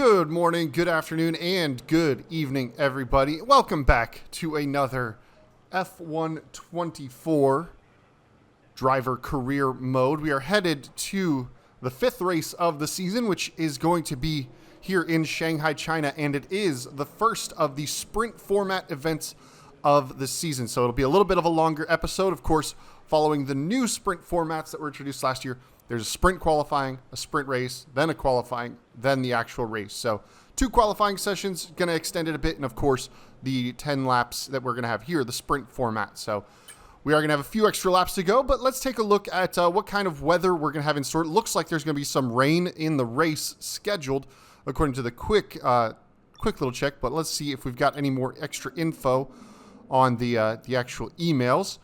Good morning, good afternoon, and good evening, everybody. Welcome back to another F1 24 driver career mode. We are headed to the fifth race of the season, which is going to be here in Shanghai, China, and it is the first of the sprint format events of the season. So it'll be a little bit of a longer episode, of course, following the new sprint formats that were introduced last year. There's a sprint qualifying, a sprint race, then a qualifying, then the actual race. So 2 qualifying sessions, going to extend it a bit, and of course, the 10 laps that we're going to have here, the sprint format. So we are going to have a few extra laps to go, but let's take a look at what kind of weather we're going to have in store. It looks like there's going to be some rain in the race scheduled, according to the quick little check, but let's see if we've got any more extra info on the actual emails.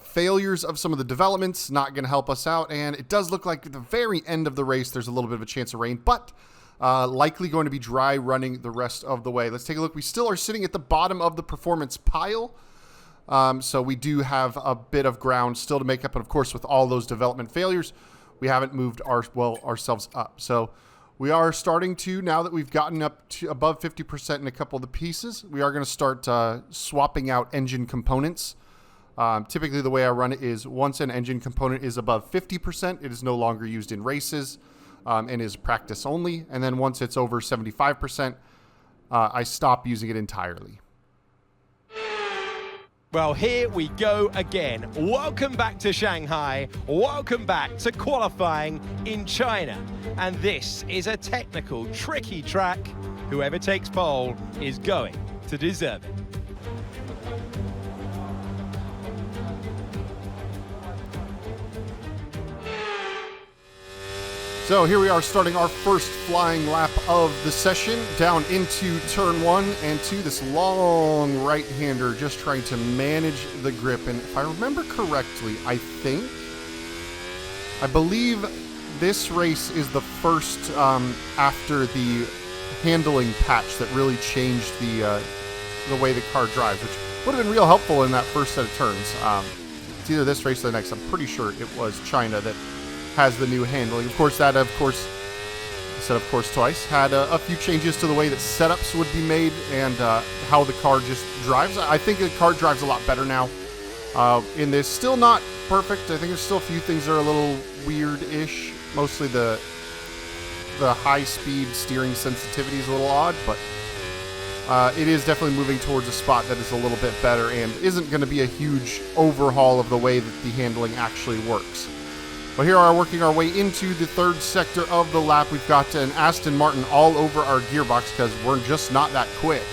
Failures of some of the developments, not going to help us out, and it does look like at the very end of the race there's a little bit of a chance of rain, but likely going to be dry running the rest of the way. Let's take a look. We still are sitting at the bottom of the performance pile, so we do have a bit of ground still to make up, and of course with all those development failures, we haven't moved ourselves up. So we are starting to, now that we've gotten up to above 50% in a couple of the pieces, we are going to start swapping out engine components. Typically, the way I run it is once an engine component is above 50%, it is no longer used in races and is practice only. And then once it's over 75%, I stop using it entirely. Well, here we go again. Welcome back to Shanghai. Welcome back to qualifying in China. And this is a technical, tricky track. Whoever takes pole is going to deserve it. So here we are starting our first flying lap of the session down into turn 1 and 2. This long right-hander just trying to manage the grip. And if I remember correctly, I believe this race is the first after the handling patch that really changed the way the car drives, which would have been real helpful in that first set of turns. It's either this race or the next. I'm pretty sure it was China that has the new handling. Of course, that, I said of course twice, had a few changes to the way that setups would be made and how the car just drives. I think the car drives a lot better now. In this, still not perfect. I think there's still a few things that are a little weird-ish. Mostly the high-speed steering sensitivity is a little odd, but it is definitely moving towards a spot that is a little bit better and isn't going to be a huge overhaul of the way that the handling actually works. Well, here we are working our way into the third sector of the lap. We've got an Aston Martin all over our gearbox because we're just not that quick.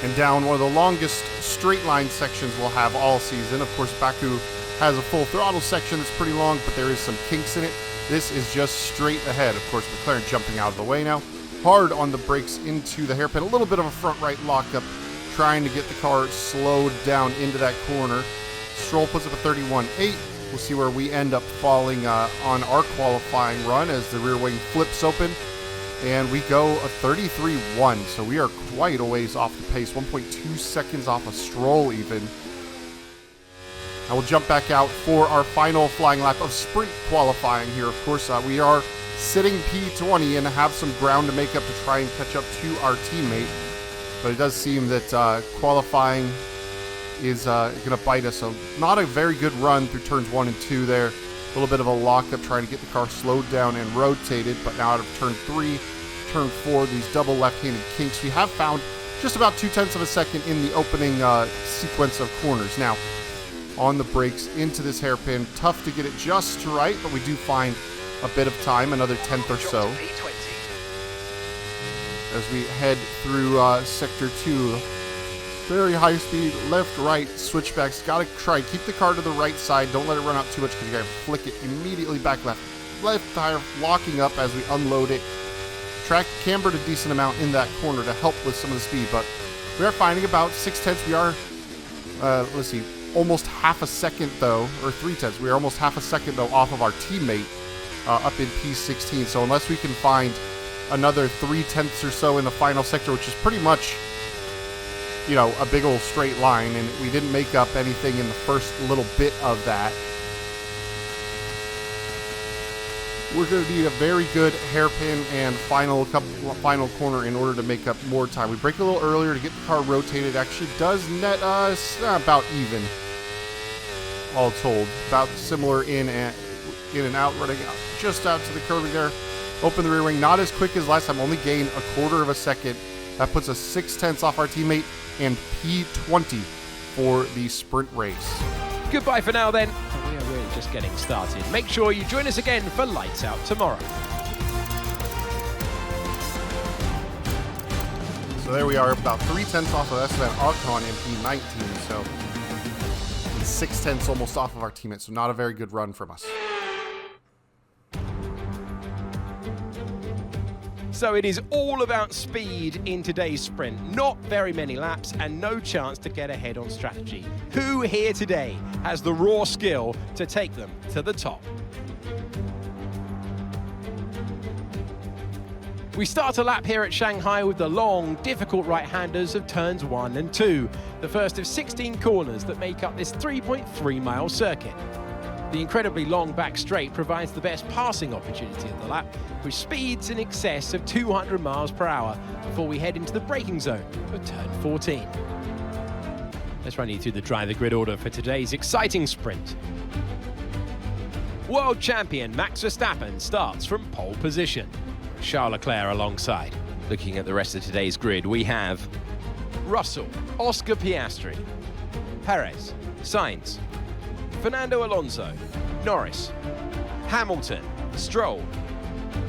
And down one of the longest straight line sections we'll have all season. Of course, Baku has a full throttle section that's pretty long, but there is some kinks in it. This is just straight ahead. Of course, McLaren jumping out of the way now. Hard on the brakes into the hairpin. A little bit of a front right lockup, trying to get the car slowed down into that corner. Stroll puts up a 31.8. We'll see where we end up falling on our qualifying run as the rear wing flips open. And we go a 33.1, so we are quite a ways off the pace, 1.2 seconds off a Stroll even. I will jump back out for our final flying lap of sprint qualifying here. Of course, we are sitting P20 and have some ground to make up to try and catch up to our teammate. But it does seem that qualifying is going to bite us. So not a very good run through turns 1 and 2 there. A little bit of a lockup trying to get the car slowed down and rotated, but now out of turn 3, turn 4, these double left-handed kinks, we have found just about 0.2 of a second in the opening sequence of corners. Now, on the brakes into this hairpin, tough to get it just right, but we do find a bit of time, another 1/10 or so. As we head through sector 2, very high speed, left, right, switchbacks. Got to try, keep the car to the right side. Don't let it run out too much because you got to flick it immediately back left. Left tire locking up as we unload it. Track cambered a decent amount in that corner to help with some of the speed, but we are finding about 0.6. We are, let's see, almost half a second though, or 0.3. We are almost half a second though off of our teammate up in P16. So unless we can find another 0.3 or so in the final sector, which is pretty much, you know, a big old straight line, and we didn't make up anything in the first little bit of that. We're going to need a very good hairpin and final corner in order to make up more time. We brake a little earlier to get the car rotated. Actually does net us about even, all told. About similar in and out, running out, just out to the curving there. Open the rear wing, not as quick as last time, only gained a quarter of a second. That puts us 0.6 off our teammate and P20 for the sprint race. Goodbye for now then. We are really just getting started. Make sure you join us again for Lights Out tomorrow. So there we are, about 0.3 off of Esteban Ocon in P19. So 0.6 almost off of our teammate. So not a very good run from us. So it is all about speed in today's sprint. Not very many laps and no chance to get ahead on strategy. Who here today has the raw skill to take them to the top? We start a lap here at Shanghai with the long, difficult right-handers of turns 1 and 2, the first of 16 corners that make up this 3.3-mile circuit. The incredibly long back straight provides the best passing opportunity of the lap, with speeds in excess of 200 miles per hour before we head into the braking zone of turn 14. Let's run you through the driver grid order for today's exciting sprint. World champion Max Verstappen starts from pole position. Charles Leclerc alongside. Looking at the rest of today's grid, we have Russell, Oscar Piastri, Perez, Sainz, Fernando Alonso, Norris, Hamilton, Stroll,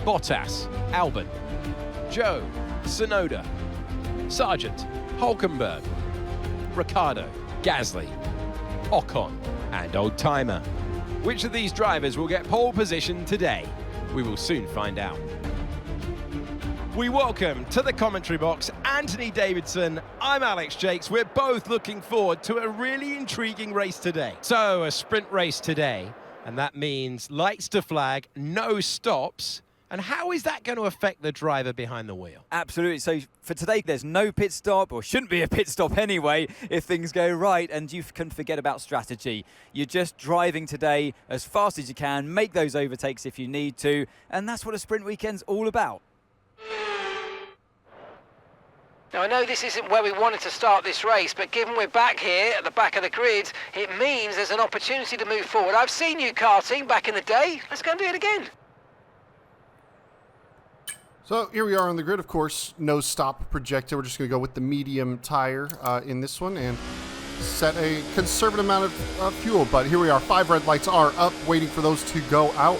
Bottas, Albon, Joe, Tsunoda, Sargent, Hulkenberg, Ricciardo, Gasly, Ocon, and Old Timer. Which of these drivers will get pole position today? We will soon find out. We welcome to the commentary box Anthony Davidson. I'm Alex Jakes. We're both looking forward to a really intriguing race today. So, a sprint race today, and that means lights to flag, no stops. And how is that going to affect the driver behind the wheel? Absolutely. So for today, there's no pit stop, or shouldn't be a pit stop anyway, if things go right, and you can forget about strategy. You're just driving today as fast as you can, make those overtakes if you need to, and that's what a sprint weekend's all about. Now, I know this isn't where we wanted to start this race, but given we're back here at the back of the grid, it means there's an opportunity to move forward. I've seen you karting back in the day. Let's go and do it again. So here we are on the grid, of course, no stop projected. We're just going to go with the medium tire in this one and set a conservative amount of fuel. But here we are, 5 red lights are up, waiting for those to go out.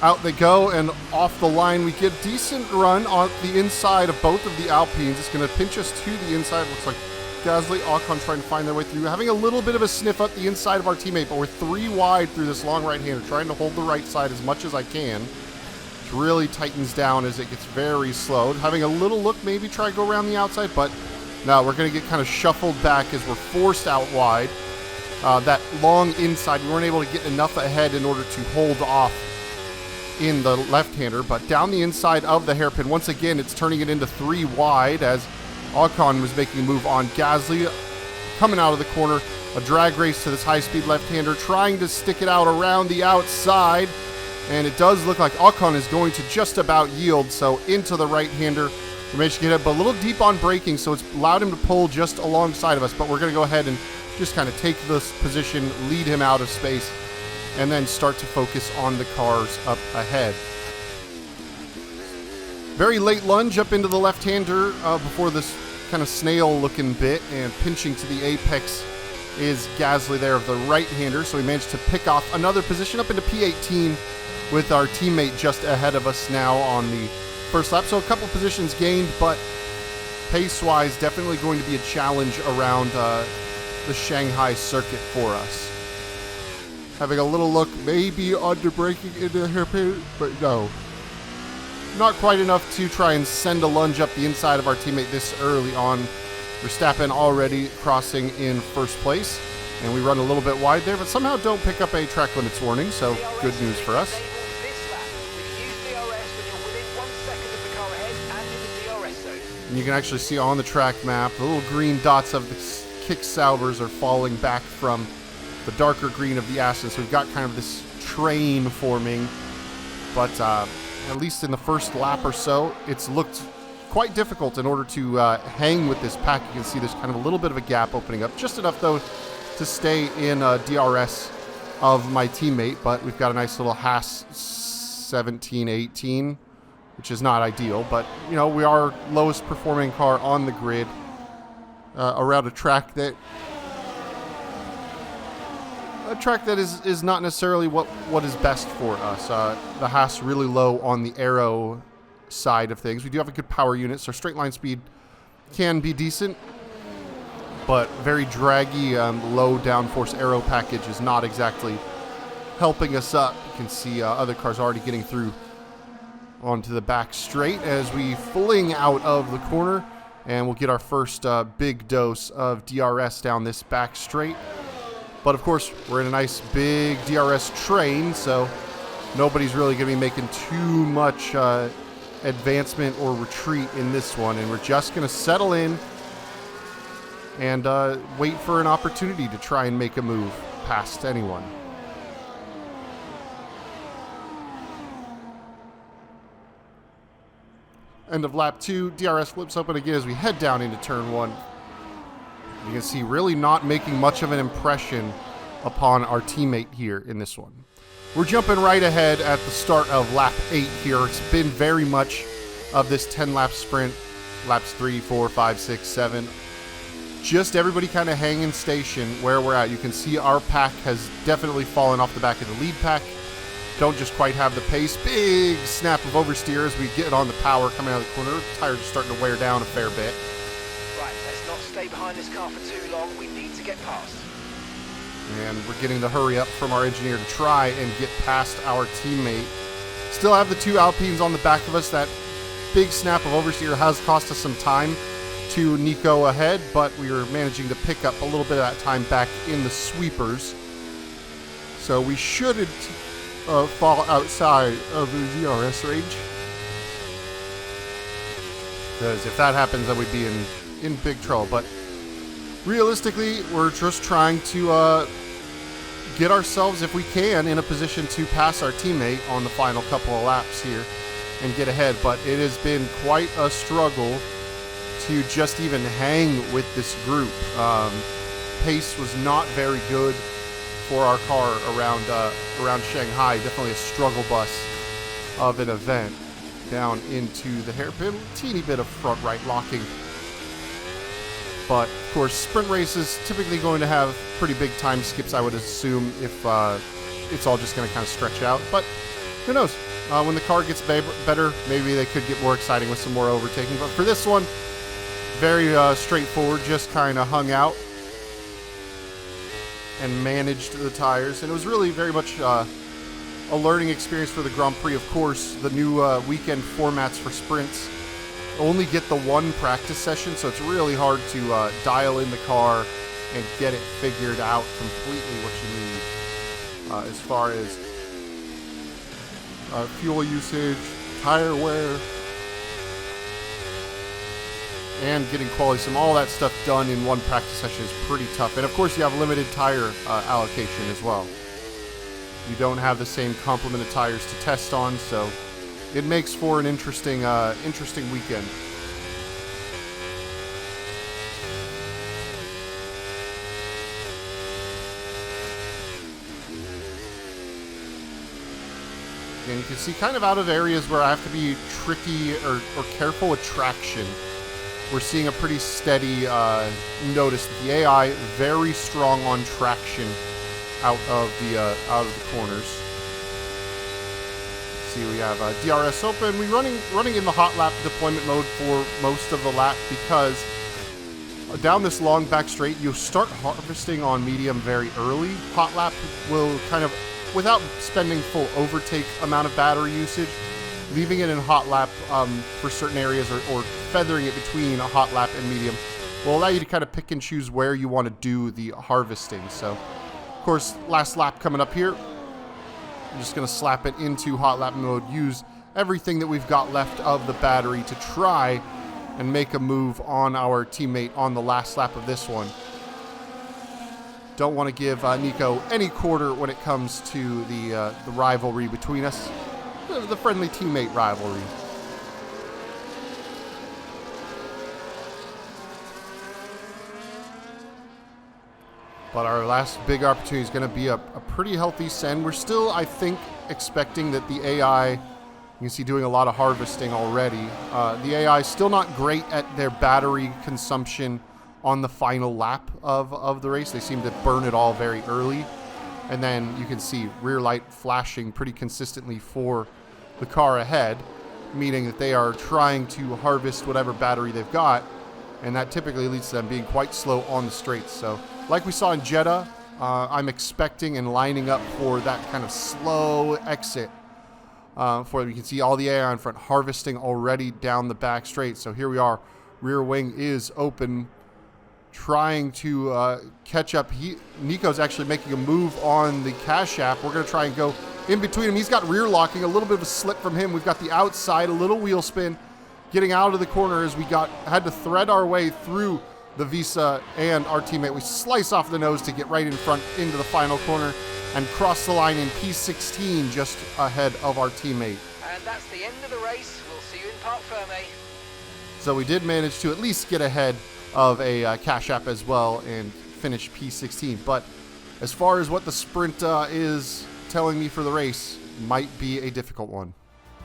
Out they go, and off the line we get decent run on the inside of both of the Alpines. It's going to pinch us to the inside. Looks like Gasly, Ocon trying to find their way through. Having a little bit of a sniff up the inside of our teammate, but we're 3 wide through this long right-hander, trying to hold the right side as much as I can. It really tightens down as it gets very slow. Having a little look, maybe try to go around the outside, but no, we're going to get kind of shuffled back as we're forced out wide. That long inside, we weren't able to get enough ahead in order to hold off in the left-hander, but down the inside of the hairpin, once again, it's turning it into 3 wide as Ocon was making a move on Gasly. Coming out of the corner, a drag race to this high-speed left-hander, trying to stick it out around the outside, and it does look like Ocon is going to just about yield, so into the right-hander. We managed to get it, but a little deep on braking, so it's allowed him to pull just alongside of us, but we're going to go ahead and just kind of take this position, lead him out of space, and then start to focus on the cars up ahead. Very late lunge up into the left-hander before this kind of snail-looking bit, and pinching to the apex is Gasly there of the right-hander, so we managed to pick off another position up into P18 with our teammate just ahead of us now on the first lap. So a couple positions gained, but pace-wise definitely going to be a challenge around the Shanghai circuit for us. Having a little look, maybe under braking into the hairpin, but no. Not quite enough to try and send a lunge up the inside of our teammate this early on. Verstappen already crossing in first place, and we run a little bit wide there, but somehow don't pick up a track limits warning, so good news for us. And you can actually see on the track map, the little green dots of the kick Saubers are falling back from the darker green of the Aston. So we've got kind of this train forming but at least in the first lap or so, it's looked quite difficult in order to hang with this pack. You can see there's kind of a little bit of a gap opening up, just enough though to stay in DRS of my teammate, but we've got a nice little HAAS 17-18, which is not ideal, but you know, we are lowest performing car on the grid around a track that is not necessarily what is best for us. The HAAS really low on the aero side of things. We do have a good power unit, so straight line speed can be decent, but very draggy, low downforce aero package is not exactly helping us up. You can see other cars already getting through onto the back straight as we fling out of the corner, and we'll get our first big dose of DRS down this back straight. But of course, we're in a nice big DRS train, so nobody's really going to be making too much advancement or retreat in this one, and we're just going to settle in and wait for an opportunity to try and make a move past anyone. End of lap 2, DRS flips open again as we head down into turn 1. You can see really not making much of an impression upon our teammate here in this one. We're jumping right ahead at the start of lap 8 here. It's been very much of this 10-lap sprint. Laps 3, 4, 5, 6, 7. Just everybody kind of hanging station where we're at. You can see our pack has definitely fallen off the back of the lead pack. Don't just quite have the pace. Big snap of oversteer as we get on the power coming out of the corner. The tires are starting to wear down a fair bit. Right, let's not stay behind this car for too long. We need to get past. And we're getting the hurry up from our engineer to try and get past our teammate. Still have the two Alpines on the back of us. That big snap of oversteer has cost us some time to Nico ahead, but we are managing to pick up a little bit of that time back in the sweepers. So we shouldn't fall outside of the DRS range. Because if that happens, then we'd be in big trouble. But realistically, we're just trying to get ourselves, if we can, in a position to pass our teammate on the final couple of laps here and get ahead. But it has been quite a struggle to just even hang with this group. Pace was not very good for our car around Shanghai. Definitely a struggle bus of an event. Down into the hairpin, teeny bit of front right locking. But of course, sprint races typically going to have pretty big time skips, I would assume, if it's all just going to kind of stretch out. But who knows? When the car gets better, maybe they could get more exciting with some more overtaking. But for this one, very straightforward, just kind of hung out and managed the tires. And it was really very much a learning experience for the Grand Prix. Of course, the new weekend formats for sprints only get the one practice session, so it's really hard to dial in the car and get it figured out completely what you need as far as fuel usage, tire wear, and getting quality sim. All that stuff done in one practice session is pretty tough. And of course, you have limited tire allocation as well. You don't have the same complement of tires to test on, so it makes for an interesting weekend. And you can see kind of out of areas where I have to be tricky or careful with traction. We're seeing a pretty steady notice that the AI very strong on traction out of the corners. See, we have DRS open. We're running in the hot lap deployment mode for most of the lap because down this long back straight, you start harvesting on medium very early. Hot lap will kind of, without spending full overtake amount of battery usage, leaving it in hot lap for certain areas or feathering it between a hot lap and medium will allow you to kind of pick and choose where you want to do the harvesting. So, of course, last lap coming up here. I'm just going to slap it into hot lap mode, use everything that we've got left of the battery to try and make a move on our teammate on the last lap of this one. Don't want to give Nico any quarter when it comes to the rivalry between us. the friendly teammate rivalry. But our last big opportunity is going to be a pretty healthy send. We're still, I think, expecting that the AI, you can see doing a lot of harvesting already. The AI is still not great at their battery consumption on the final lap of the race. They seem to burn it all very early. And then you can see rear light flashing pretty consistently for the car ahead, meaning that they are trying to harvest whatever battery they've got. And that typically leads to them being quite slow on the straights. So like we saw in Jeddah, I'm expecting and lining up for that kind of slow exit. For you can see all the AI in front harvesting already down the back straight. So here we are. Rear wing is open, trying to catch up. Nico's actually making a move on the Cash App. We're going to try and go in between him. He's got rear locking, a little bit of a slip from him. We've got the outside, a little wheel spin, getting out of the corner as we had to thread our way through the Visa and our teammate. We slice off the nose to get right in front into the final corner and cross the line in P16 just ahead of our teammate. And that's the end of the race. We'll see you in Parc Fermé. So we did manage to at least get ahead of a Cash App as well and finish P16. But as far as what the sprint is telling me for the race, might be a difficult one.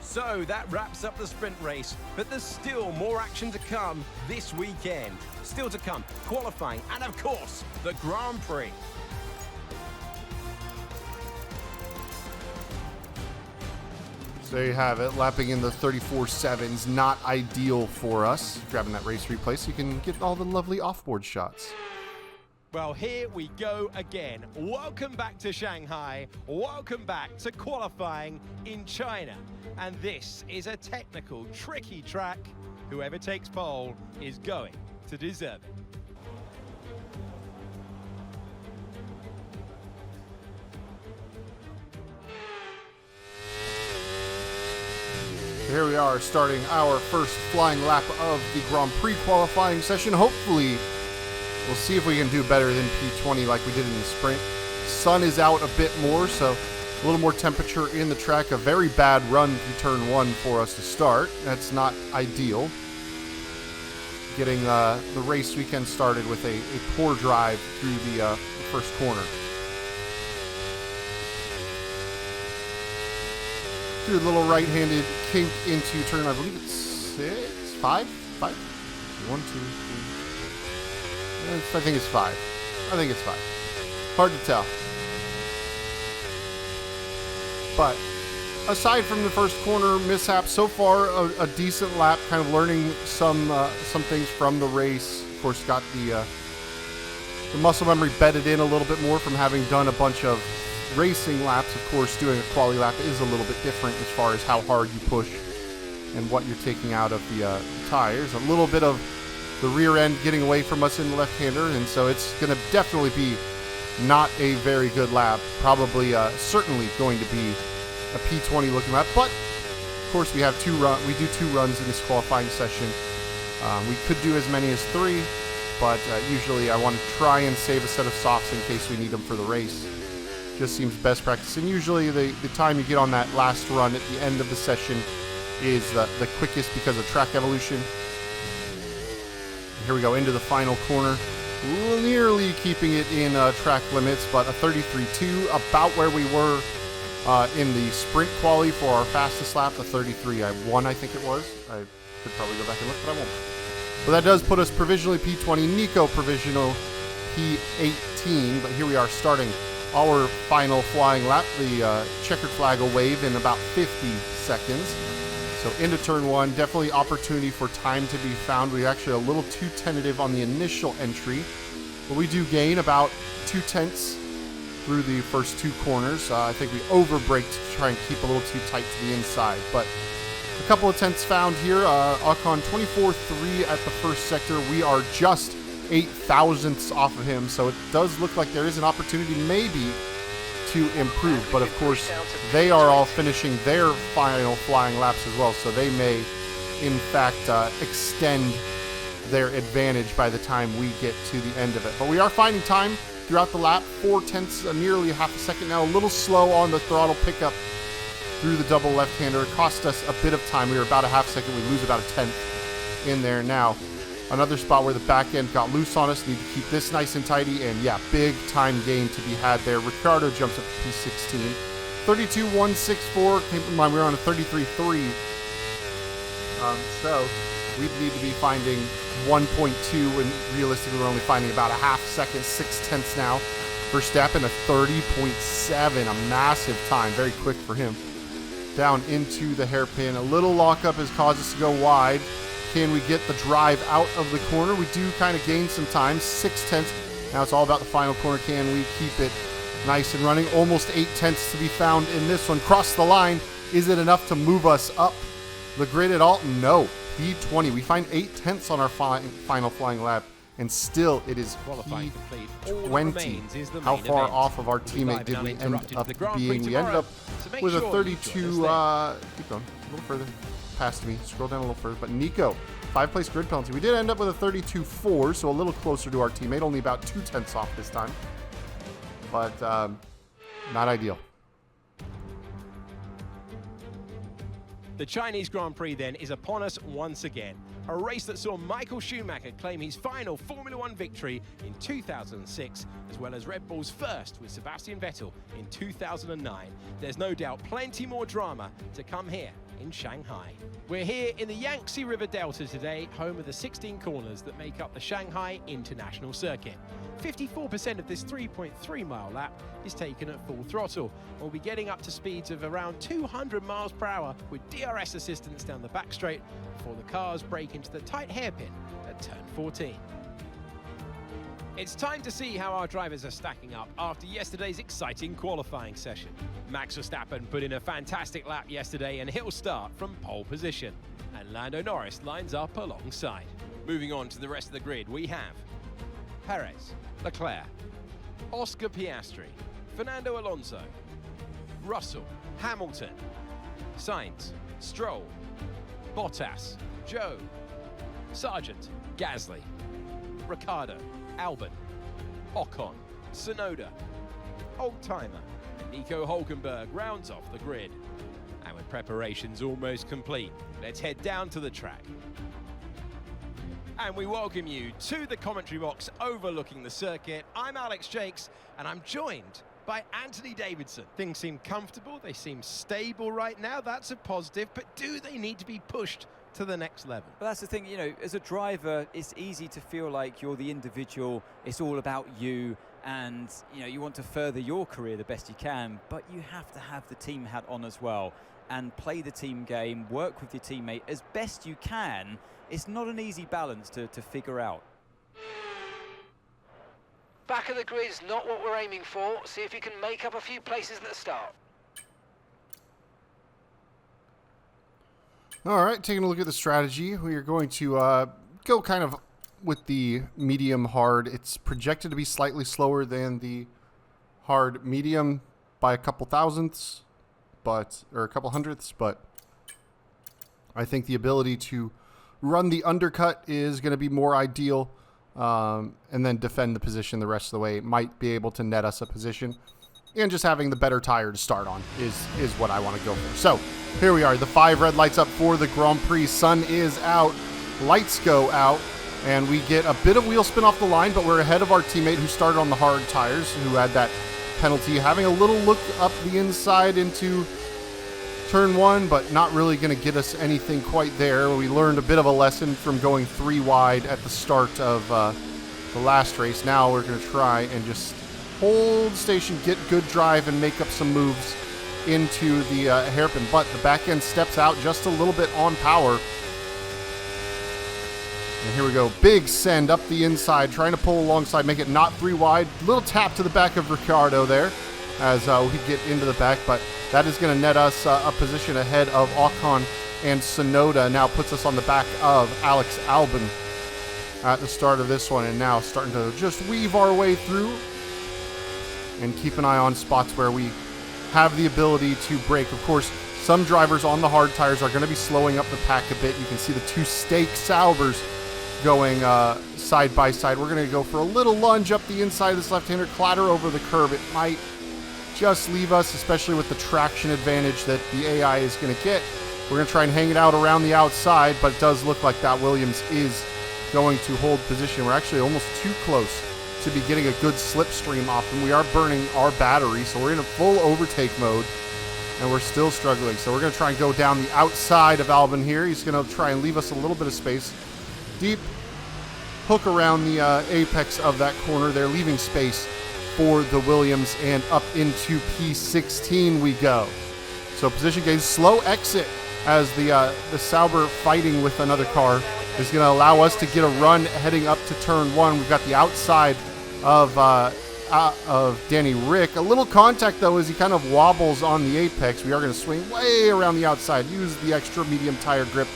So that wraps up the sprint race, but there's still more action to come this weekend. Still to come, qualifying, and of course, the Grand Prix. So there you have it, lapping in the 34.7s, not ideal for us. Grabbing that race replay so you can get all the lovely offboard shots. Well, here we go again. Welcome back to Shanghai. Welcome back to qualifying in China. And this is a technical, tricky track. Whoever takes pole is going to deserve it. Here we are, starting our first flying lap of the Grand Prix qualifying session. Hopefully, we'll see if we can do better than P20 like we did in the sprint. Sun is out a bit more, so a little more temperature in the track. A very bad run through turn 1 for us to start. That's not ideal. Getting the race weekend started with a poor drive through the first corner. Through a little right-handed kink into turn, I believe it's 5? 1, 2, 3. I think it's 5. I think it's 5. Hard to tell. But aside from the first corner mishap, so far a decent lap, kind of learning some things from the race. Of course, got the muscle memory bedded in a little bit more from having done a bunch of racing laps. Of course, doing a quali lap is a little bit different as far as how hard you push and what you're taking out of the tires. A little bit of the rear end getting away from us in the left-hander, and so it's going to definitely be not a very good lap. Probably, certainly going to be a P20 looking lap, but of course we have we do two runs in this qualifying session. We could do as many as 3, but usually I want to try and save a set of softs in case we need them for the race. Just seems best practice, and usually the time you get on that last run at the end of the session is the quickest because of track evolution. Here we go into the final corner, nearly keeping it in track limits, but a 33.2, about where we were in the sprint quali for our fastest lap, the 33.1 I think it was. I could probably go back and look, but I won't. But that does put us provisionally P20, Nico provisional P18, but here we are starting our final flying lap. The checkered flag will wave in about 50 seconds. So into turn 1, definitely opportunity for time to be found. We're actually a little too tentative on the initial entry, but we do gain about 2/10 through the first 2 corners. I think we overbraked to try and keep a little too tight to the inside, but a couple of tenths found here. Ocon 24.3 at the first sector. We are just 8 thousandths off of him, so it does look like there is an opportunity maybe to improve, but of course they are all finishing their final flying laps as well, so they may in fact extend their advantage by the time we get to the end of it. But we are finding time throughout the lap, 4/10, nearly half a second now, a little slow on the throttle pickup through the double left-hander. It cost us a bit of time. We were about a half second. We lose about a tenth in there now. Another spot where the back end got loose on us. Need to keep this nice and tidy. And yeah, big time gain to be had there. Ricciardo jumps up to P16. 32.164. Keep in mind, we were on a 33.3. So we'd need to be finding 1.2, and realistically we're only finding about a half second, 6/10 now. Verstappen a 30.7, a massive time, very quick for him. Down into the hairpin. A little lockup has caused us to go wide. Can we get the drive out of the corner? We do kind of gain some time, 6/10. Now it's all about the final corner. Can we keep it nice and running? Almost 8/10 to be found in this one. Cross the line. Is it enough to move us up the grid at all? No. P20. We find 8/10 on our final flying lap, and still it is Qualifying complete. All that P20. remains is the How main far event. off of our We'll be teammate live did and we end uninterrupted to up the Grand being? Prix We ended up tomorrow, so make with a sure you 32. join us Keep going. A little further past me. Scroll down a little further. But Nico, 5-place grid penalty. We did end up with a 32.4, so a little closer to our teammate. Only about 2/10 off this time. But not ideal. The Chinese Grand Prix then is upon us once again. A race that saw Michael Schumacher claim his final Formula One victory in 2006, as well as Red Bull's first with Sebastian Vettel in 2009. There's no doubt plenty more drama to come here in Shanghai. We're here in the Yangtze River Delta today, home of the 16 corners that make up the Shanghai International Circuit. 54% of this 3.3-mile lap is taken at full throttle. We'll be getting up to speeds of around 200 miles per hour with DRS assistance down the back straight before the cars break into the tight hairpin at turn 14. It's time to see how our drivers are stacking up after yesterday's exciting qualifying session. Max Verstappen put in a fantastic lap yesterday and he'll start from pole position. And Lando Norris lines up alongside. Moving on to the rest of the grid, we have Perez, Leclerc, Oscar Piastri, Fernando Alonso, Russell, Hamilton, Sainz, Stroll, Bottas, Joe, Sargent, Gasly, Ricciardo, Albon, Ocon, Tsunoda, Oldtimer, and Nico Hülkenberg rounds off the grid. And with preparations almost complete, let's head down to the track. And we welcome you to the commentary box overlooking the circuit. I'm Alex Jakes, and I'm joined by Anthony Davidson. Things seem comfortable, they seem stable right now, that's a positive, but do they need to be pushed to the next level? But that's the thing, you know, as a driver, it's easy to feel like you're the individual, it's all about you, and, you know, you want to further your career the best you can, but you have to have the team hat on as well, and play the team game, work with your teammate as best you can. It's not an easy balance to figure out. Back of the grid is not what we're aiming for. See if you can make up a few places at the start. All right, taking a look at the strategy, we are going to go kind of with the medium hard. It's projected to be slightly slower than the hard medium by a couple thousandths, or a couple hundredths, but I think the ability to run the undercut is going to be more ideal, and then defend the position the rest of the way. It might be able to net us a position, and just having the better tire to start on is what I want to go for. So here we are, the 5 red lights up for the Grand Prix. Sun is out, lights go out, and we get a bit of wheel spin off the line, but we're ahead of our teammate who started on the hard tires, who had that penalty. Having a little look up the inside into turn 1, but not really going to get us anything quite there. We learned a bit of a lesson from going 3 wide at the start of the last race. Now we're going to try and just hold station, get good drive, and make up some moves into the hairpin. But the back end steps out just a little bit on power. And here we go. Big send up the inside, trying to pull alongside, make it not 3 wide. Little tap to the back of Ricciardo there as we get into the back, but that is going to net us a position ahead of Ocon and Tsunoda. Now puts us on the back of Alex Albon at the start of this one, and now starting to just weave our way through and keep an eye on spots where we have the ability to brake. Of course, some drivers on the hard tires are going to be slowing up the pack a bit. You can see the 2 stake Saubers going side by side. We're going to go for a little lunge up the inside of this left-hander, clatter over the curb. It might just leave us, especially with the traction advantage that the AI is going to get. We're going to try and hang it out around the outside, but it does look like that Williams is going to hold position. We're actually almost too close to be getting a good slipstream off him. We are burning our battery, so we're in a full overtake mode, and we're still struggling. So we're going to try and go down the outside of Albon here. He's going to try and leave us a little bit of space. Deep hook around the apex of that corner there, leaving space for the Williams, and up into P16 we go. So position gain, slow exit as the Sauber fighting with another car is going to allow us to get a run heading up to turn 1. We've got the outside of Danny Rick. A little contact though as he kind of wobbles on the apex. We are going to swing way around the outside, use the extra medium tire grip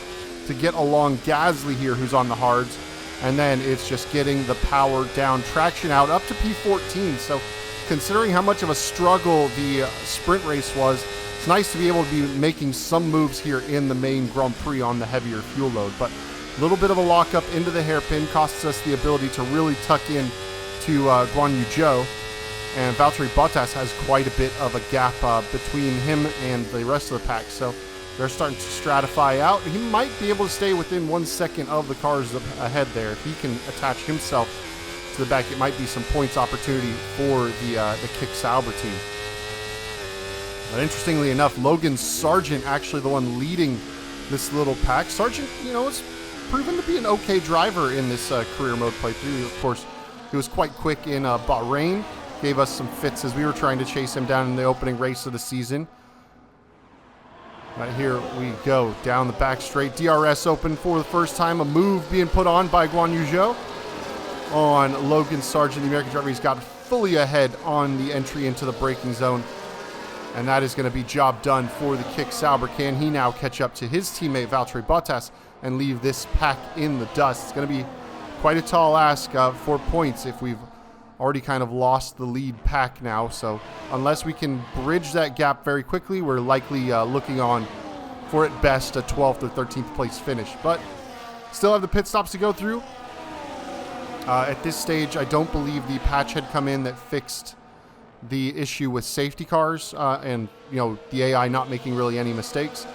to get along Gasly here, who's on the hards. And then it's just getting the power down, traction out up to P14. So considering how much of a struggle the sprint race was, it's nice to be able to be making some moves here in the main Grand Prix on the heavier fuel load. But a little bit of a lockup into the hairpin costs us the ability to really tuck in to Guan Yu Zhou. And Valtteri Bottas has quite a bit of a gap between him and the rest of the pack. So they're starting to stratify out. He might be able to stay within 1 second of the cars ahead there. If he can attach himself to the back, it might be some points opportunity for the Kick Sauber team. But interestingly enough, Logan Sargent actually the one leading this little pack. Sargent, is proven to be an okay driver in this career mode playthrough. Of course, he was quite quick in Bahrain. Gave us some fits as we were trying to chase him down in the opening race of the season. Right, here we go down the back straight. DRS open for the first time. A move being put on by Guan Yu Zhou on Logan Sargent, the American driver. He's got fully ahead on the entry into the braking zone. And that is going to be job done for the Kick Sauber. Can he now catch up to his teammate Valtteri Bottas and leave this pack in the dust? It's going to be quite a tall ask for points if we've already kind of lost the lead pack now. So unless we can bridge that gap very quickly, we're likely looking on for at best a 12th or 13th place finish. But still have the pit stops to go through. At this stage, I don't believe the patch had come in that fixed the issue with safety cars and the AI not making really any mistakes.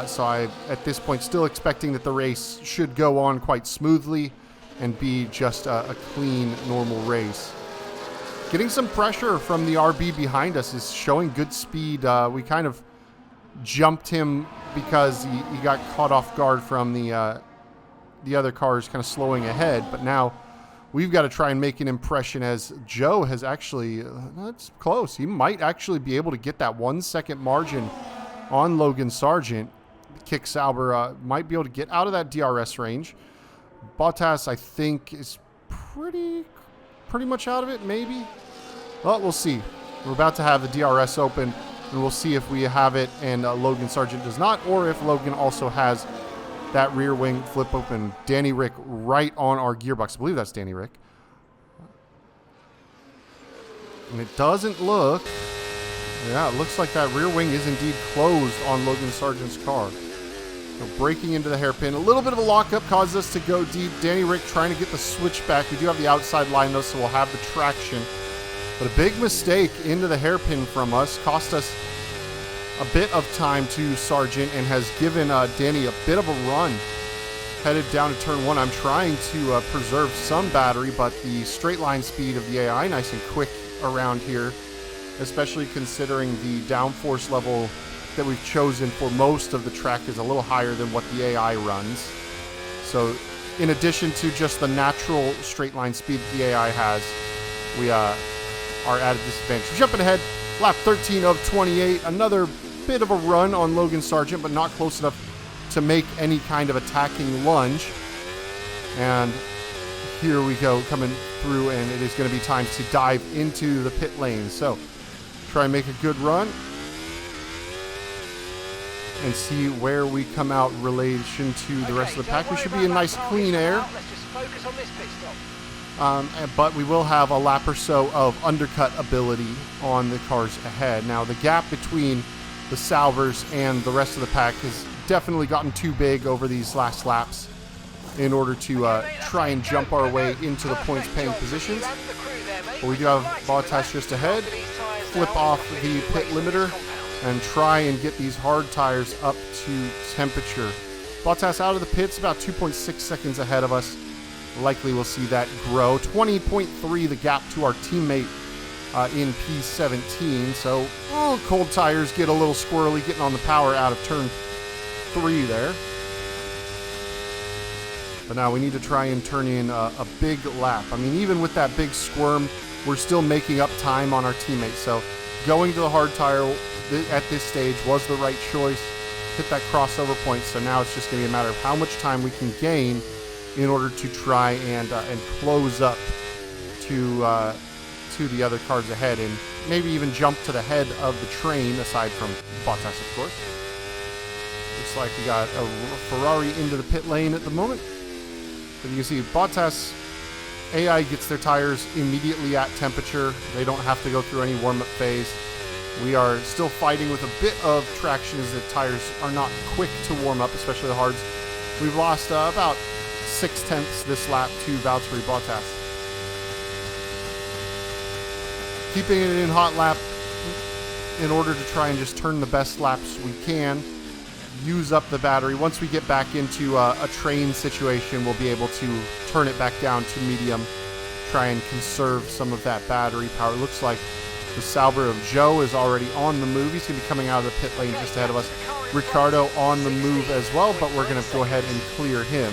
So I, at this point, still expecting that the race should go on quite smoothly and be just a clean, normal race. Getting some pressure from the RB behind us is showing good speed. We kind of jumped him because he got caught off guard from the other cars kind of slowing ahead. But now we've got to try and make an impression as Joe has actually, that's close. He might actually be able to get that 1 second margin on Logan Sargent. Kick Sauber might be able to get out of that DRS range. Bottas, I think, is pretty much out of it, maybe. Well, we'll see. We're about to have the DRS open, and we'll see if we have it and Logan Sargent does not, or if Logan also has that rear wing flip open. Danny Rick right on our gearbox. I believe that's Danny Rick. And it doesn't look... Yeah, it looks like that rear wing is indeed closed on Logan Sargent's car. So breaking into the hairpin. A little bit of a lockup causes us to go deep. Danny Rick trying to get the switch back. We do have the outside line though, so we'll have the traction. But a big mistake into the hairpin from us cost us a bit of time to Sargent and has given Danny a bit of a run headed down to turn 1. I'm trying to preserve some battery, but the straight line speed of the AI nice and quick around here, especially considering the downforce level that we've chosen for most of the track is a little higher than what the AI runs. So in addition to just the natural straight line speed the AI has, we are at a disadvantage. We're jumping ahead, lap 13 of 28. Another bit of a run on Logan Sargent, but not close enough to make any kind of attacking lunge. And here we go, coming through, and it is going to be time to dive into the pit lane. So try and make a good run and see where we come out in relation to the rest of the pack. We should be in nice clean air. Let's just focus on this pit stop. But we will have a lap or so of undercut ability on the cars ahead. Now, the gap between the Saubers and the rest of the pack has definitely gotten too big over these last laps in order to try and jump our way into the points-paying positions. But we do have Bottas just ahead. flip off the pit limiter and try and get these hard tires up to temperature. Bottas out of the pits, about 2.6 seconds ahead of us. Likely we'll see that grow. 20.3 the gap to our teammate in P17. So cold tires get a little squirrely getting on the power out of turn 3 there. But now we need to try and turn in a big lap. I mean, even with that big squirm, we're still making up time on our teammates. So going to the hard tire at this stage was the right choice. Hit that crossover point. So now it's just going to be a matter of how much time we can gain in order to try and close up to the other cars ahead, and maybe even jump to the head of the train, aside from Bottas, of course. Looks like we got a Ferrari into the pit lane at the moment. But you can see Bottas, AI gets their tires immediately at temperature. They don't have to go through any warm-up phase. We are still fighting with a bit of traction as the tires are not quick to warm up, especially the hards. We've lost about 0.6 this lap to Valtteri Bottas. Keeping it in hot lap in order to try and just turn the best laps we can. Use up the battery. Once we get back into a train situation, we'll be able to turn it back down to medium, try and conserve some of that battery power. It looks like the Sauber of Joe is already on the move. He's going to be coming out of the pit lane just ahead of us. Ricardo on the move as well, but we're going to go ahead and clear him.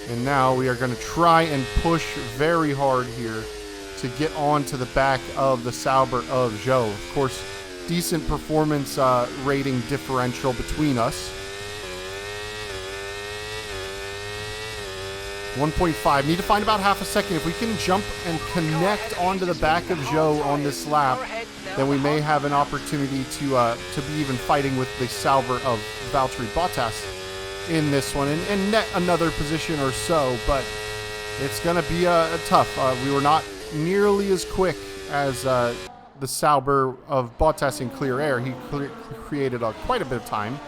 And now we are going to try and push very hard here to get onto the back of the Sauber of Joe. Of course, decent performance rating differential between us. 1.5. Need to find about half a second. If we can jump and connect onto the back of Joe on this lap, then we may have an opportunity to be even fighting with the Sauber of Valtteri Bottas in this one and net another position or so, but it's going to be tough. We were not nearly as quick as the Sauber of Bottas in clear air. He created quite a bit of time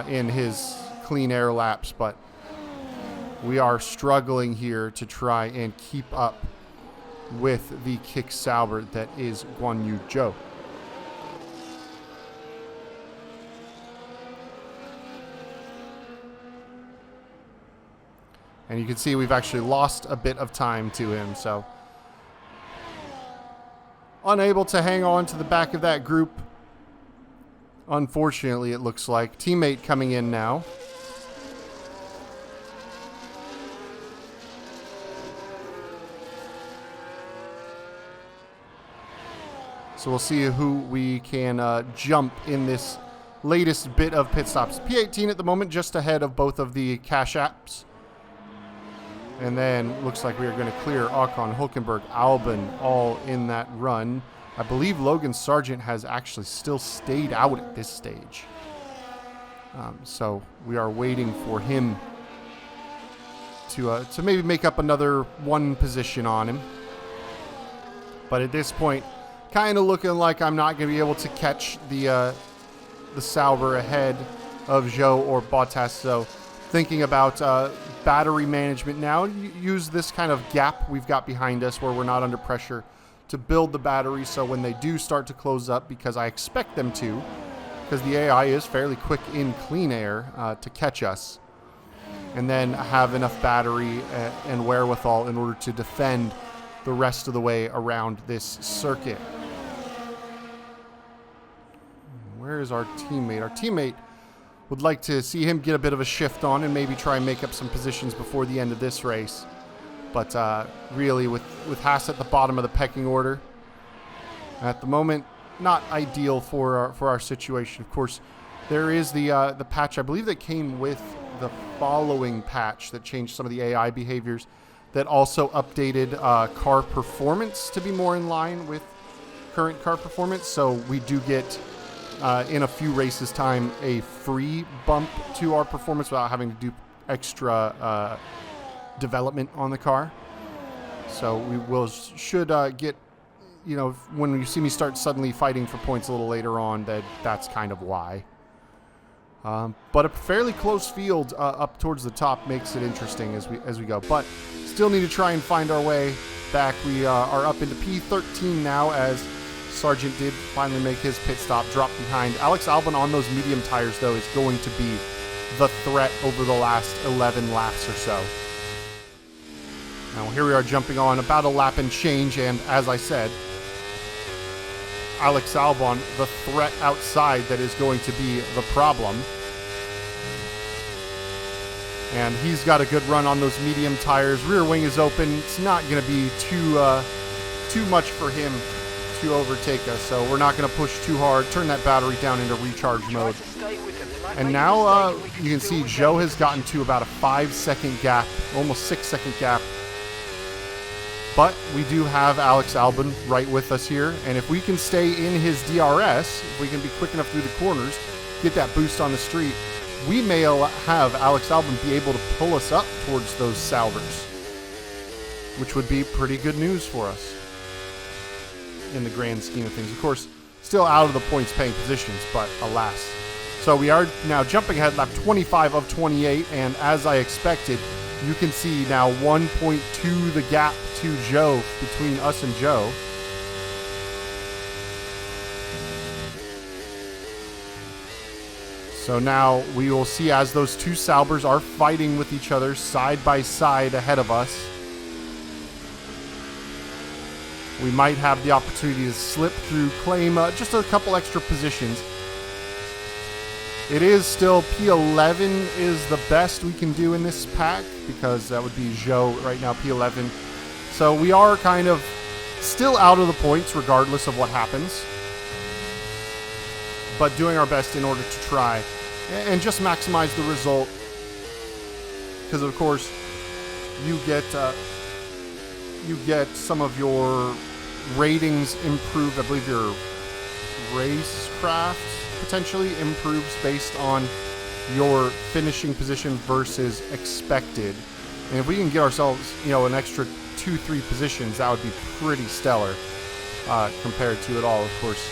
in his clean air laps, but we are struggling here to try and keep up with the kick Sauber that is Guan Yu Zhou. And you can see we've actually lost a bit of time to him, so unable to hang on to the back of that group. Unfortunately, it looks like. Teammate coming in now. So we'll see who we can jump in this latest bit of pit stops. P18 at the moment, just ahead of both of the Cash Apps. And then looks like we are going to clear Ocon, Hulkenberg, Albon all in that run. I believe Logan Sargent has actually still stayed out at this stage. So we are waiting for him to maybe make up another one position on him. But at this point, kind of looking like I'm not going to be able to catch the Sauber ahead of Zhou or Bottas. So thinking about battery management now, use this kind of gap we've got behind us where we're not under pressure to build the battery, so when they do start to close up, because I expect them to, because the AI is fairly quick in clean air to catch us, and then have enough battery and wherewithal in order to defend the rest of the way around this circuit. Where is our teammate? Our teammate would like to see him get a bit of a shift on and maybe try and make up some positions before the end of this race. But really, with HAAS at the bottom of the pecking order, at the moment, not ideal for our situation. Of course, there is the patch, I believe, that came with the following patch that changed some of the AI behaviors, that also updated car performance to be more in line with current car performance. So we do get, in a few races time, a free bump to our performance without having to do extra development on the car. So we should get, when you see me start suddenly fighting for points a little later on, that's kind of why. But a fairly close field up towards the top makes it interesting as we go. But still need to try and find our way back. We are up into P13 now as Sargent did finally make his pit stop, drop behind. Alex Albon on those medium tires, though, is going to be the threat over the last 11 laps or so. Now, here we are jumping on about a lap and change, and as I said, Alex Albon, the threat outside that is going to be the problem. And he's got a good run on those medium tires. Rear wing is open. It's not going to be too much for him to overtake us, so we're not going to push too hard. Turn that battery down into recharge mode. And now you can see Joe has gotten to about a 5-second gap, almost 6-second gap. But we do have Alex Albon right with us here, and if we can stay in his DRS, if we can be quick enough through the corners, get that boost on the street, we may have Alex Albon be able to pull us up towards those Saubers, which would be pretty good news for us in the grand scheme of things. Of course, still out of the points paying positions, but alas. So we are now jumping ahead, lap 25 of 28, and as I expected, you can see now 1.2 the gap to Joe, between us and Joe. So now we will see as those two Saubers are fighting with each other side by side ahead of us. We might have the opportunity to slip through, claim just a couple extra positions. It is still P11 is the best we can do in this pack, because that would be Joe right now, P11. So we are kind of still out of the points regardless of what happens, but doing our best in order to try and just maximize the result, because of course you get some of your ratings improved. I believe your racecraft potentially improves based on your finishing position versus expected. And if we can get ourselves, an extra 2-3 positions, that would be pretty stellar compared to it all. Of course,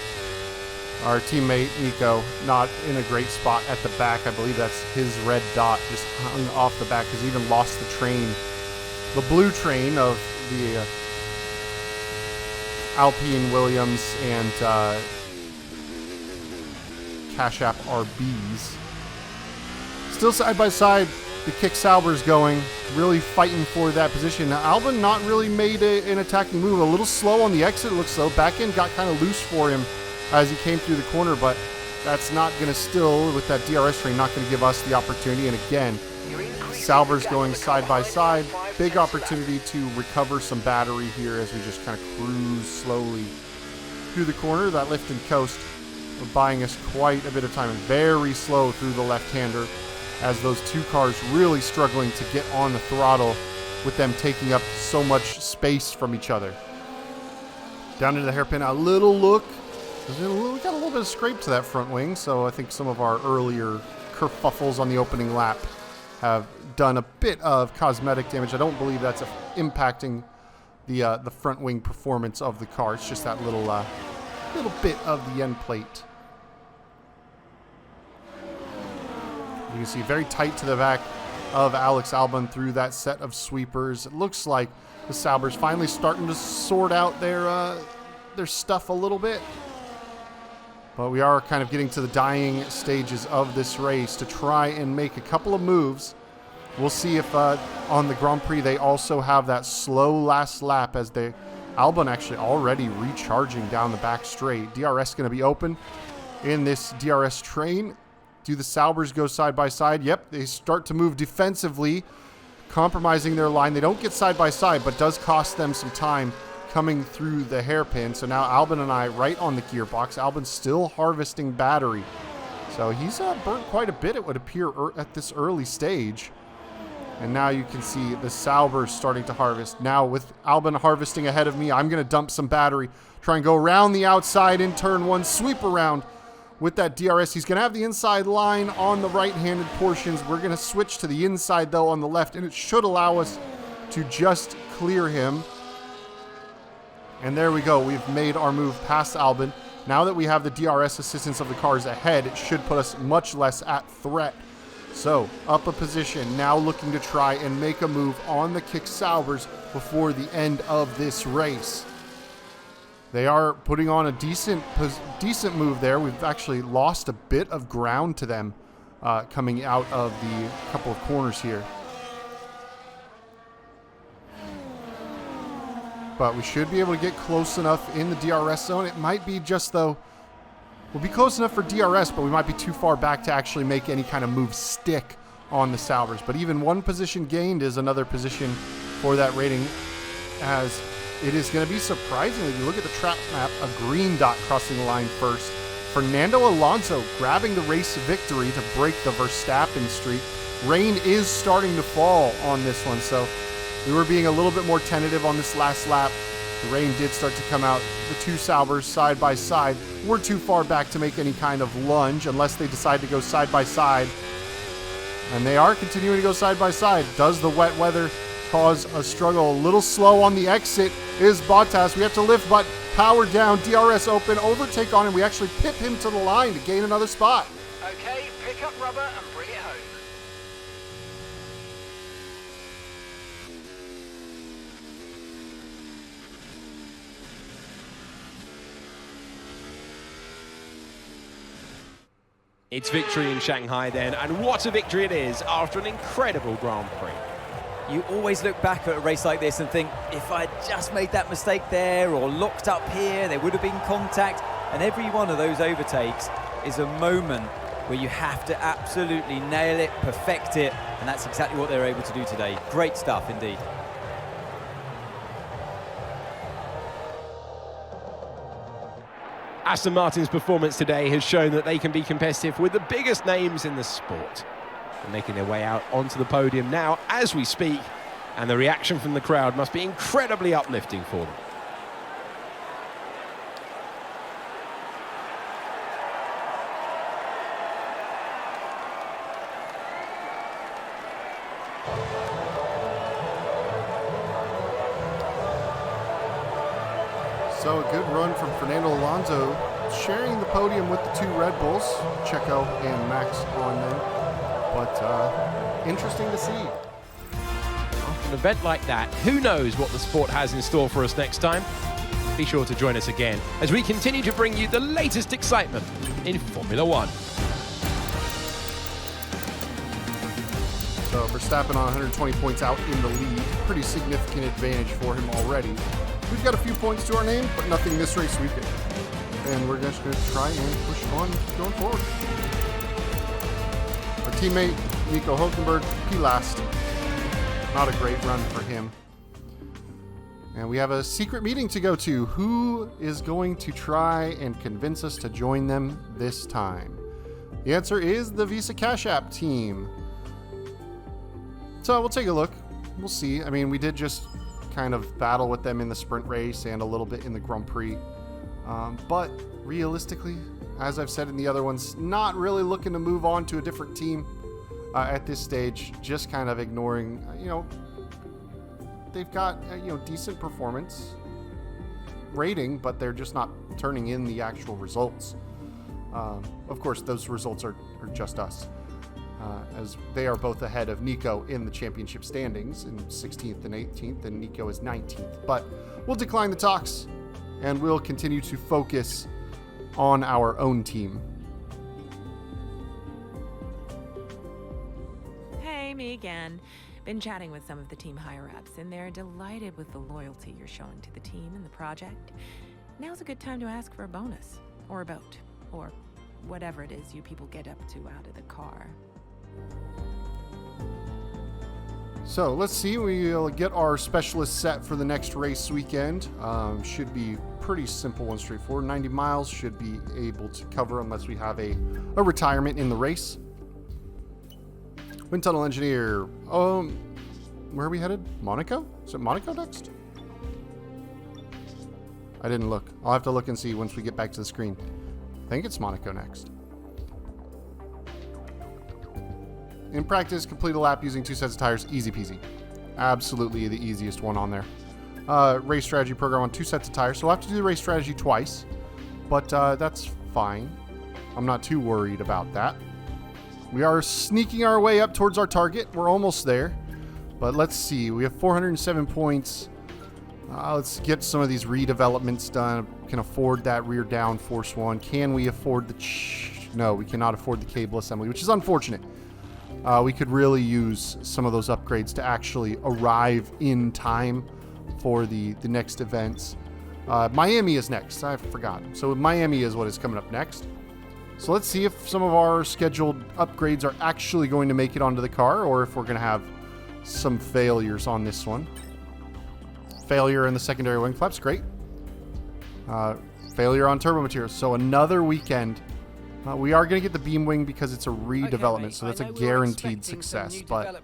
our teammate Nico not in a great spot at the back. I believe that's his red dot just hung off the back because he even lost the train, the blue train of the Alpine Williams and Cash App RBs. Still side by side, the Kick Sauber's going, really fighting for that position. Now, Albon not really made an attacking move. A little slow on the exit, it looks slow. Back end got kind of loose for him as he came through the corner, but that's not going to still, with that DRS train, not going to give us the opportunity. And again, Sauber's going side by side. Big opportunity to recover some battery here as we just kind of cruise slowly through the corner. That lift and coast buying us quite a bit of time, and very slow through the left-hander as those two cars really struggling to get on the throttle with them taking up so much space from each other. Down into the hairpin, a little look. We got a little bit of scrape to that front wing, so I think some of our earlier kerfuffles on the opening lap have done a bit of cosmetic damage. I don't believe that's impacting the front wing performance of the car. It's just that little bit of the end plate. You can see very tight to the back of Alex Albon through that set of sweepers. It looks like the Saubers finally starting to sort out their stuff a little bit. But we are kind of getting to the dying stages of this race to try and make a couple of moves. We'll see if on the Grand Prix they also have that slow last lap, as Albon actually already recharging down the back straight. DRS going to be open in this DRS train. Do the Saubers go side by side? Yep, they start to move defensively, compromising their line. They don't get side by side, but does cost them some time coming through the hairpin. So now Albon and I right on the gearbox. Albon's still harvesting battery. So he's burnt quite a bit, it would appear, at this early stage. And now you can see the Saubers starting to harvest. Now with Albon harvesting ahead of me, I'm going to dump some battery. Try and go around the outside in turn one, sweep around with that DRS. He's going to have the inside line on the right-handed portions. We're going to switch to the inside, though, on the left, and it should allow us to just clear him. And there we go. We've made our move past Albon. Now that we have the DRS assistance of the cars ahead, it should put us much less at threat So, up a position, now looking to try and make a move on the kick Saubers before the end of this race. They are putting on a decent move there. We've actually lost a bit of ground to them coming out of the couple of corners here. But we should be able to get close enough in the DRS zone. It might be just, though, we'll be close enough for DRS, but we might be too far back to actually make any kind of move stick on the Saubers. But even one position gained is another position for that rating, as it is going to be surprisingly, if you look at the track map, a green dot crossing the line first. Fernando Alonso grabbing the race victory to break the Verstappen streak. Rain is starting to fall on this one, so we were being a little bit more tentative on this last lap. The rain did start to come out. The two Saubers side by side were too far back to make any kind of lunge unless they decide to go side by side. And they are continuing to go side by side. Does the wet weather cause a struggle? A little slow on the exit is Bottas. We have to lift, but power down, DRS open, overtake on him. We actually pip him to the line to gain another spot. Okay, pick up rubber and bring it home. It's victory in Shanghai then, and what a victory it is after an incredible Grand Prix. You always look back at a race like this and think, if I'd just made that mistake there or locked up here, there would have been contact. And every one of those overtakes is a moment where you have to absolutely nail it, perfect it, and that's exactly what they were able to do today. Great stuff indeed. Aston Martin's performance today has shown that they can be competitive with the biggest names in the sport. They're making their way out onto the podium now as we speak, and the reaction from the crowd must be incredibly uplifting for them. So a good run from Fernando Alonso, sharing the podium with the two Red Bulls, Checo and Max on them. But interesting to see. After an event like that, who knows what the sport has in store for us next time? Be sure to join us again as we continue to bring you the latest excitement in Formula One. So Verstappen on 120 points out in the lead. Pretty significant advantage for him already. We've got a few points to our name, but nothing this race weekend. And we're just going to try and push on going forward. Our teammate, Nico Hulkenberg, P last. Not a great run for him. And we have a secret meeting to go to. Who is going to try and convince us to join them this time? The answer is the Visa Cash App team. So we'll take a look. We'll see. I mean, we did just kind of battle with them in the sprint race and a little bit in the Grand Prix. But realistically, as I've said in the other ones, not really looking to move on to a different team at this stage. Just kind of ignoring, they've got, decent performance rating, but they're just not turning in the actual results. Of course, those results are just us. As they are both ahead of Nico in the championship standings in 16th and 18th, and Nico is 19th. But we'll decline the talks, and we'll continue to focus on our own team. Hey, me again. Been chatting with some of the team higher-ups, and they're delighted with the loyalty you're showing to the team and the project. Now's a good time to ask for a bonus, or a boat, or whatever it is you people get up to out of the car. So let's see, we'll get our specialist set for the next race weekend. Should be pretty simple and straightforward. 90 miles should be able to cover unless we have a retirement in the race. Wind tunnel engineer. Where are we headed? Monaco? Is it Monaco next? I didn't look. I'll have to look and see once we get back to the screen. I think it's Monaco next. In practice, complete a lap using 2 sets of tires, easy peasy. Absolutely the easiest one on there. Race strategy program on 2 sets of tires, so we'll have to do the race strategy twice, but that's fine. I'm not too worried about that. We are sneaking our way up towards our target. We're almost there. But let's see. We have 407 points. Let's get some of these redevelopments done. Can afford that rear downforce one. Can we afford the... No, we cannot afford the cable assembly, which is unfortunate. We could really use some of those upgrades to actually arrive in time for the next events. Miami is next. I forgot. So Miami is what is coming up next. So let's see if some of our scheduled upgrades are actually going to make it onto the car, or if we're going to have some failures on this one. Failure in the secondary wing flaps, great. Failure on turbo materials. So another weekend. We are going to get the beam wing because it's a redevelopment, so that's a guaranteed success. But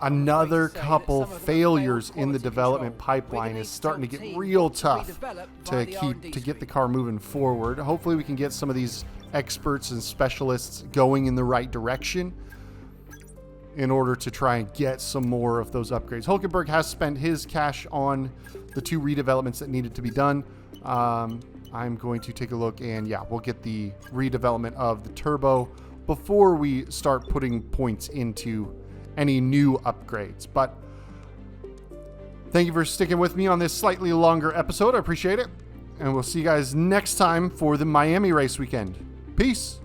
another couple failures in the development pipeline is starting to get real tough to get the car moving forward. Hopefully we can get some of these experts and specialists going in the right direction in order to try and get some more of those upgrades. Hulkenberg has spent his cash on the 2 redevelopments that needed to be done. I'm going to take a look, and yeah, we'll get the redevelopment of the turbo before we start putting points into any new upgrades. But thank you for sticking with me on this slightly longer episode. I appreciate it. And we'll see you guys next time for the Miami race weekend. Peace.